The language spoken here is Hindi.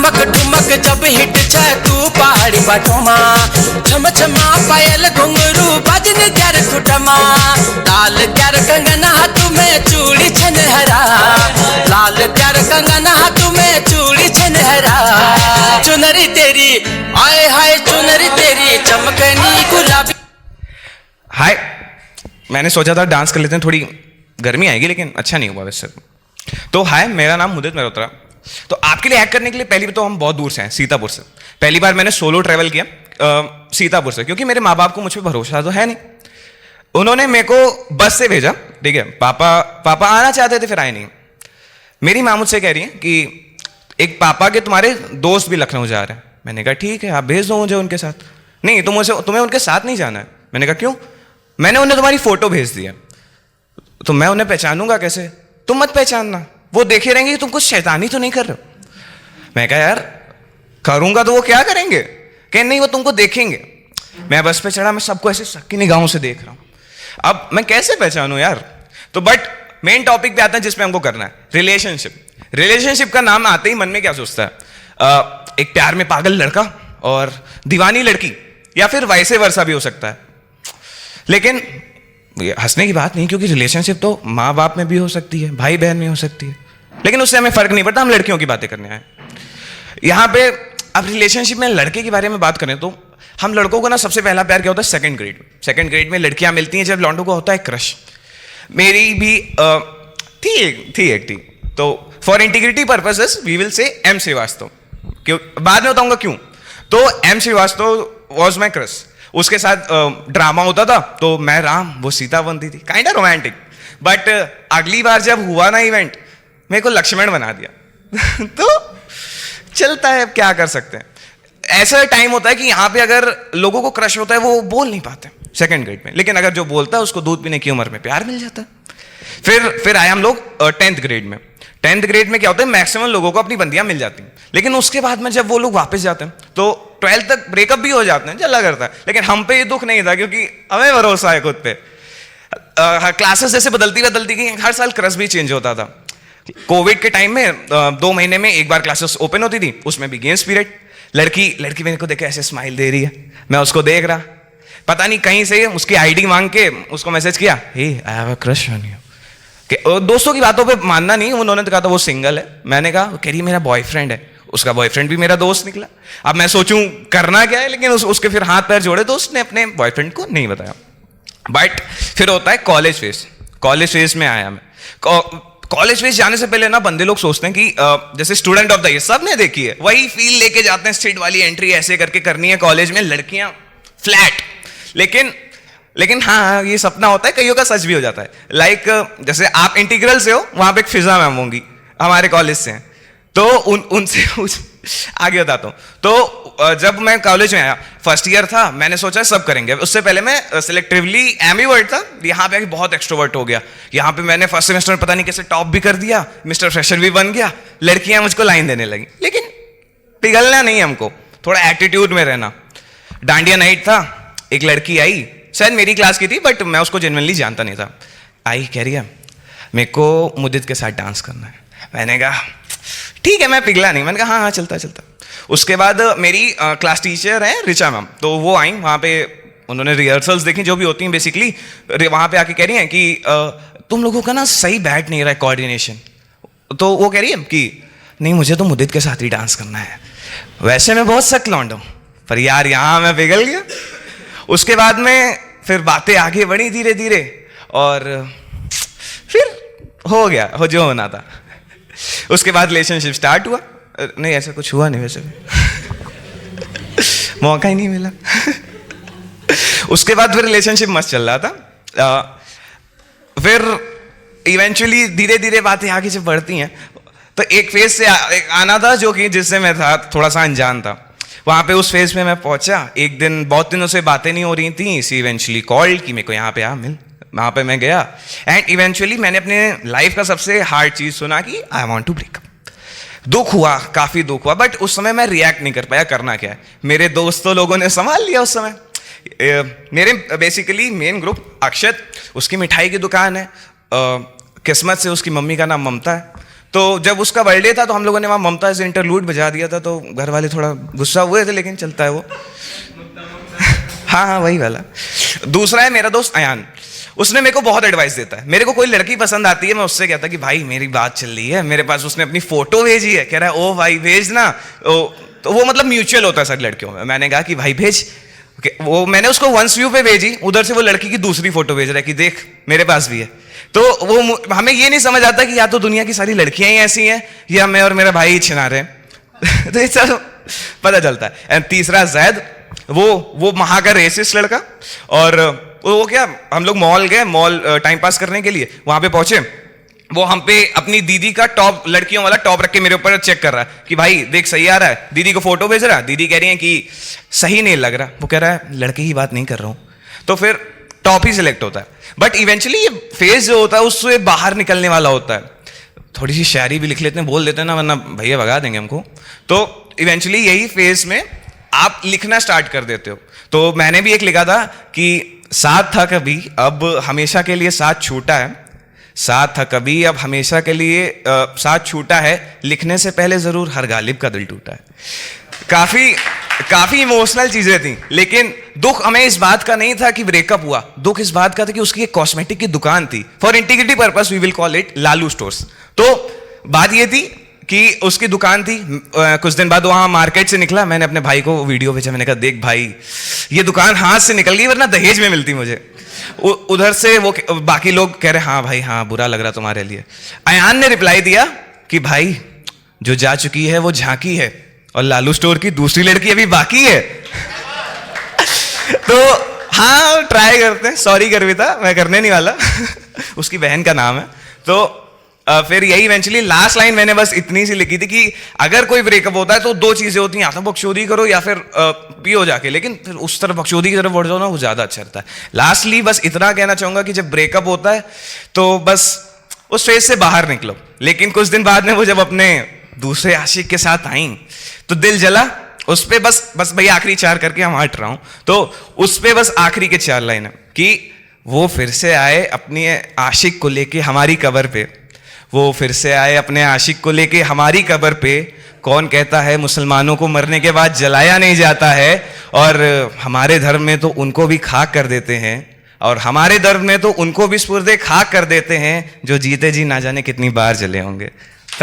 ठुमक ठुमक जब हिट जाए तू पहाड़ी बाटोमा, छम छमा पायल घुंघरू बजन कर खुटमा, लाल कर कंगन हाथ में चूड़ी छनहरा, लाल कर कंगन हाथ में चूड़ी छनहरा, चुनरी तेरी आए हाय चुनरी तेरी चमकनी गुलाबी। हाय, मैंने सोचा था डांस कर लेते हैं, थोड़ी गर्मी आएगी लेकिन अच्छा नहीं हुआ वैसे। तो हाय, मेरा नाम मुदित मेहरोत्रा। तो आपके लिए एक्ट करने के लिए पहली बार तो हम बहुत दूर से हैं, सीतापुर से। पहली बार मैंने सोलो ट्रैवल किया सीतापुर से, क्योंकि मेरे माँ बाप को मुझ पर भरोसा तो है नहीं। उन्होंने मेरे को बस से भेजा, ठीक है। पापा आना चाहते थे, फिर आए नहीं। मेरी माँ मुझसे कह रही है कि एक पापा के तुम्हारे दोस्त भी लखनऊ जा रहे हैं। मैंने कहा ठीक है, आप भेज दो मुझे उनके साथ। नहीं, तुम्हें उनके साथ नहीं जाना है। मैंने कहा क्यों? मैंने उन्हें तुम्हारी फोटो भेज दिया, तो मैं उन्हें पहचानूंगा कैसे? तुम मत पहचानना, वो देखे रहेंगे कि तुम कुछ शैतानी तो नहीं कर रहे हो। मैं कहा यार करूंगा तो वो क्या करेंगे? कह नहीं, वो तुमको देखेंगे। मैं बस पे चढ़ा, मैं सबको ऐसे सबकी निगाहों से देख रहा हूं। अब मैं कैसे पहचानूं यार? तो बट मेन टॉपिक पे आता है जिसपे हमको करना है, रिलेशनशिप। रिलेशनशिप का नाम आते ही मन में क्या सोचता है? एक प्यार में पागल लड़का और दीवानी लड़की, या फिर वैसे वर्षा भी हो सकता है। लेकिन ये हंसने की बात नहीं, क्योंकि रिलेशनशिप तो माँ बाप में भी हो सकती है, भाई बहन में हो सकती है, लेकिन उससे हमें फर्क नहीं पड़ता। हम लड़कियों की बातें करने आए यहाँ पे। अब रिलेशनशिप में लड़के के बारे में बात करें तो हम लड़कों को ना सबसे पहला प्यार क्या होता है? सेकंड ग्रेड में। सेकंड ग्रेड में लड़कियां मिलती हैं, जब लौंडों को होता है क्रश। मेरी भी थी। तो for integrity purposes we will say M Srivastava, क्यों बाद में बताऊंगा क्यों। तो M Srivastava was my crush. उसके साथ ड्रामा होता था, तो मैं राम, वो सीता बनती थी, काइंड ऑफ रोमांटिक। बट अगली बार जब हुआ ना इवेंट, मेरे को लक्ष्मण बना दिया। तो चलता है, अब क्या कर सकते हैं। ऐसा टाइम होता है कि यहाँ पे अगर लोगों को क्रश होता है वो बोल नहीं पाते सेकंड ग्रेड में, लेकिन अगर जो बोलता है उसको दूध पीने की उम्र में प्यार मिल जाता है। फिर आए हम लोग 10th ग्रेड में। 10th ग्रेड में क्या होता है? मैक्सिमम लोगों को अपनी बंदियां मिल जाती हैं, लेकिन उसके बाद में जब वो लोग वापस जाते हैं तो 12th तक ब्रेकअप भी हो जाते हैं, चला करता है। लेकिन हम पे ये दुख नहीं था, क्योंकि हमें भरोसा है खुद पे। क्लासेस जैसे बदलती गई, हर साल क्रश भी चेंज होता था। कोविड के टाइम में 2 महीने में एक बार क्लासेस ओपन होती थी, उसमें भी गेम्स पीरियड। लड़की मेरे को देखे ऐसे स्माइल दे रही है, मैं उसको देख रहा, पता नहीं कहीं से उसकी आईडी मांग के उसको मैसेज किया, hey I have a crush on you. दोस्तों की बातों पे मानना नहीं, उन्होंने तो कहा था वो सिंगल है। मैंने कहा कह रही मेरा बॉयफ्रेंड है। उसका बॉयफ्रेंड भी मेरा दोस्त निकला। अब मैं सोचूं करना क्या है, लेकिन उसके फिर हाथ पैर जोड़े तो उसने अपने बॉयफ्रेंड को नहीं बताया। बट फिर होता है कॉलेज फेज। कॉलेज फेज में आया मैं। कॉलेज फेज जाने से पहले ना बंदे लोग सोचते हैं कि जैसे स्टूडेंट ऑफ द ईयर सबने देखी है, वही फील लेके जाते हैं, स्ट्रीट वाली एंट्री ऐसे करके करनी है कॉलेज में, लड़कियां फ्लैट। लेकिन हाँ, ये सपना होता है, कईयों का सच भी हो जाता है। लाइक जैसे आप इंटीग्रल से हो, वहां पे एक फिजा मैम होंगी, हमारे कॉलेज से हैं, तो उनसे आगे बताता हूँ। तो जब मैं कॉलेज में आया, फर्स्ट ईयर था, मैंने सोचा सब करेंगे। उससे पहले मैं सिलेक्टिवली एम्बिवर्ट था, यहाँ पे बहुत एक्सट्रोवर्ट हो गया। यहाँ पे मैंने फर्स्ट सेमेस्टर में पता नहीं कैसे टॉप भी कर दिया, मिस्टर फ्रेशर भी बन गया, लड़कियां मुझको लाइन देने लगी। लेकिन पिघलना नहीं, हमको थोड़ा एटीट्यूड में रहना। डांडिया नाइट था, एक लड़की आई, शायद मेरी क्लास की थी, बट मैं उसको जेन्युइनली जानता नहीं था। आई कह रही है मेरे को मुदित के साथ डांस करना है। मैंने कहा ठीक है, मैं पिघला नहीं, मैंने कहा हाँ चलता। उसके बाद मेरी क्लास टीचर है रिचा मैम, तो वो आई वहाँ पे, उन्होंने रिहर्सल्स देखी जो भी होती हैं बेसिकली। वहाँ पे आके कह रही हैं कि तुम लोगों का ना सही बैठ नहीं रहा है कोऑर्डिनेशन। तो वो कह रही है कि नहीं, मुझे तो मुदित के साथ ही डांस करना है। वैसे मैं बहुत सख्त लौंडा हूँ, पर यार यहाँ मैं पिघल गया। उसके बाद में फिर बातें आगे बढ़ी धीरे धीरे, और फिर हो गया हो जो होना था। उसके बाद रिलेशनशिप स्टार्ट हुआ। नहीं, ऐसा कुछ हुआ नहीं वैसे मौका ही नहीं मिला। उसके बाद फिर रिलेशनशिप मस्त चल रहा था। फिर इवेंचुअली धीरे धीरे बातें आगे जब बढ़ती हैं, तो एक फेज से आना था जो कि जिससे मैं था थोड़ा सा अनजान था। वहाँ पे उस फेज में मैं पहुंचा। एक दिन बहुत दिनों से बातें नहीं हो रही थी, इसी इवेंचुअली कॉल कि मेरे को यहाँ पे आ मिल। वहाँ पे मैं गया, एंड इवेंचुअली मैंने अपने लाइफ का सबसे हार्ड चीज़ सुना कि आई वॉन्ट टू ब्रेकअप। दुख हुआ, काफ़ी दुख हुआ, बट उस समय मैं रिएक्ट नहीं कर पाया, करना क्या है। मेरे दोस्तों लोगों ने संभाल लिया उस समय। मेरे बेसिकली मेन ग्रुप अक्षत, उसकी मिठाई की दुकान है, किस्मत से उसकी मम्मी का नाम ममता है, तो जब उसका बर्थडे था तो हम लोगों ने वहाँ ममताज इंटरलूड बजा दिया था, तो घर वाले थोड़ा गुस्सा हुए थे, लेकिन चलता है वो। हाँ हाँ वही वाला। दूसरा है मेरा दोस्त अयान, उसने मेरे को बहुत एडवाइस देता है। मेरे को कोई लड़की पसंद आती है, मैं उससे कहता कि भाई मेरी बात चल रही है मेरे पास, उसने अपनी फोटो भेजी है, कह रहा है ओ भाई भेज ना, तो वो मतलब म्यूचुअल होता है सर लड़कियों में। मैंने कहा कि भाई भेज, वो मैंने उसको वंस व्यू पे भेजी, उधर से वो लड़की की दूसरी फोटो भेज रहा है कि देख मेरे पास भी है। तो वो हमें ये नहीं समझ आता कि या तो दुनिया की सारी लड़कियां ही ऐसी हैं या मैं और मेरा भाई ही छिना रहे हैं। तो ये सब पता चलता है। एंड तीसरा जैद, वो वहां का रेसिस्ट लड़का, और वो क्या, हम लोग मॉल गए, मॉल टाइम पास करने के लिए, वहां पे पहुंचे, वो हम पे अपनी दीदी का टॉप, लड़कियों वाला टॉप रख के मेरे ऊपर चेक कर रहा है कि भाई देख सही आ रहा है। दीदी को फोटो भेज रहा है, दीदी कह रही है कि सही नहीं लग रहा, वो कह रहा है लड़के की बात नहीं कर रहा हूं, तो फिर टॉप ही सिलेक्ट होता है। बट इवेंचुअली ये फेज जो होता है उससे बाहर निकलने वाला होता है। थोड़ी सी शायरी भी लिख लेते हैं, बोल देते हैं ना, वरना भैया भगा देंगे हमको। तो इवेंचुअली यही फेज में आप लिखना स्टार्ट कर देते हो। तो मैंने भी एक लिखा था कि साथ था कभी अब हमेशा के लिए साथ छूटा है, साथ था कभी अब हमेशा के लिए साथ छूटा है, लिखने से पहले जरूर हर गालिब का दिल टूटा है। काफी इमोशनल चीजें थी, लेकिन दुख हमें इस बात का नहीं था कि ब्रेकअप हुआ, दुख इस बात का था कि उसकी एक कॉस्मेटिक की दुकान थी, for integrity purpose we will call it Lalu stores. तो बात ये थी कि उसकी दुकान थी, कुछ दिन बाद वहां मार्केट से निकला, मैंने अपने भाई को वीडियो भेजा, मैंने कहा देख भाई ये दुकान हाथ से निकल गई, वरना दहेज में मिलती मुझे। उधर से वो बाकी लोग कह रहे हाँ भाई हाँ बुरा लग रहा तुम्हारे लिए। अयान ने रिप्लाई दिया कि भाई जो जा चुकी है वो झांकी है और लालू स्टोर की दूसरी लड़की अभी बाकी है। तो हाँ ट्राई करते हैं, सॉरी गर्विता मैं करने नहीं वाला। उसकी बहन का नाम है। तो फिर यही इवेंचुअली लास्ट लाइन मैंने बस इतनी सी लिखी थी कि अगर कोई ब्रेकअप होता है तो दो चीजें होती हैं, या तो बकचोदी करो या फिर पियो जाके, लेकिन फिर उस तरफ बकचोदी की तरफ बढ़ जाओ ना, वो ज्यादा अच्छा रहता है। लास्टली बस इतना कहना चाहूंगा कि जब ब्रेकअप होता है तो बस उस फेज से बाहर निकलो। लेकिन कुछ दिन बाद में वो जब अपने दूसरे आशिक के साथ आई तो दिल जला, उस पे बस भैया आखिरी 4 करके हम हट रहा हूं, तो उस पे बस आखिरी के 4 लाइन है कि वो फिर से आए अपनी आशिक को लेके हमारी कब्र पे, वो फिर से आए अपने आशिक को लेके हमारी कब्र पे, कौन कहता है मुसलमानों को मरने के बाद जलाया नहीं जाता है, और हमारे धर्म में तो उनको भी खाक कर देते हैं, और हमारे धर्म में तो उनको भी सुपुर्दे खाक कर देते हैं, जो जीते जी ना जाने कितनी बार जले होंगे।